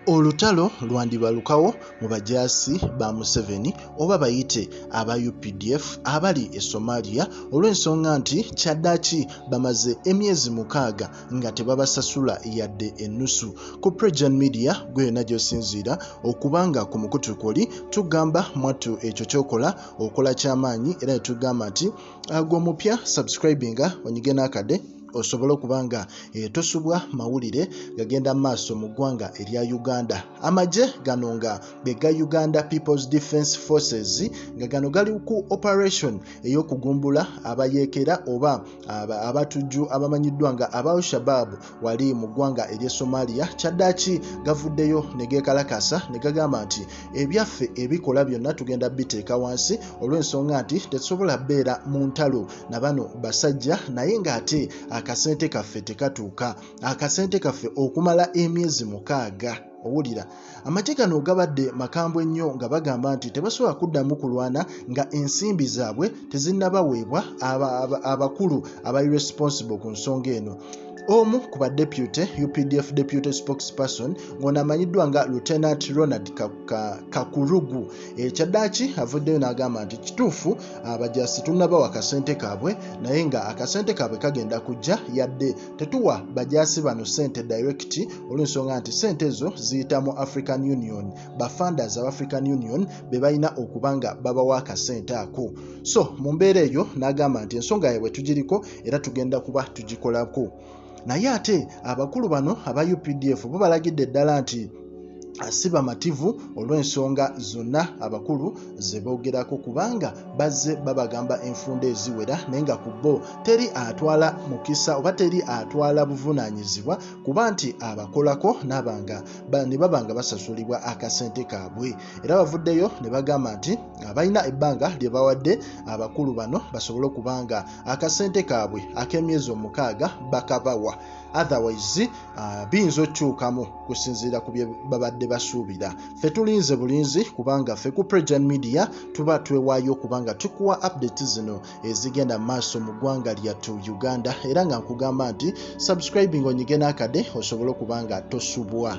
Olutalo lwandibalukawo mu bajaasi ba Museveni oba bayite aba UPDF abali e Somalia olw'ensonga nti kyaddaaki bamaze emyezi 6 nga tebabasasula yadde ennusu. Ku Prejan Media gwe yonna gy'osinziira okubanga ku mukutu koli tugamba mwattu ekyo ky'okola okola ky'amaanyi era ne tugamba nti gw'omupya subscribinga onyige n'akade osobola okubanga tosubwa mawulire gagenda maaso mu ggwanga erya Uganda. Amagye gano nga bega Uganda People's Defence Forces nga gano gali ku operation ey'okugumbula abayeekera oba abatujju abamanyiddwa nga aba Al-Shabaab wali mu ggwanga erya Somalia. Kyaddaaki gavuddeyo ne geekalakasa ne gagamba nti ebyaffe ebikola byonna tugenda biteeka wansi olw'ensonga nti tetusobola beera mu ntalo na bano basajja naye ng'ate akasente kaffe tekatuuka, akasente kaffe okumala emyezi 6. Owulira amagye gano gabadde makambwe nnyo nga bagamba nti tebasobola kuddamu kulwana nga ensimbi zaabwe tezinnabaweebwa abakulu aba irresponsible ku nsonga eno. Omu ku badeputy UPDF deputy spokesperson ng'ono amanyiddwa nga Lieutenant Ronald Kakurugu Kyaddaaki avuddeyo n'agamba nti kituufu abajaasi tunnabawa akasente kaabwe naye nga akasente kaabwe kagenda kujja yadde tetuwa bajaasi bano sente direct olw'ensonga nti sente ezo ziyita mu African Union, bafunders aba African Union be balina okuba nga babawa akasente ako. So mu mbeera eyo n'agamba nti ensonga yaabwe tugiriko era tugenda kuba tugikolako. Naye ate abakulu bano aba UPDF bo balagidde ddala nti asiba mativu olw'ensonga zonna abakulu ze boogerako kubanga bazze babagamba enfunda eziwera naye nga ku bo teri atwala mukisa oba teri atwala buvunaanyizibwa kuba nti abakolako ne babanga basasulibwa akasente kaabwe. Era bavuddeyo ne bagamba nti balina ebbanga lye bawadde abakulu bano basobole okubanga akasente kaabwe ak'emyezi 6 bakabawa. Otherwise biyinza okyukamu kusinziira ku bye babadde basuubira. Ffe tulinze bulinzi kubanga ffe ku Prejan Media tuba twewaayo kubanga tukuwa update zino ezigenda maaso mu ggwanga lyattu Uganda era nga nkugamba nti subscribing onyige n'akade osobole okubanga tosubwa.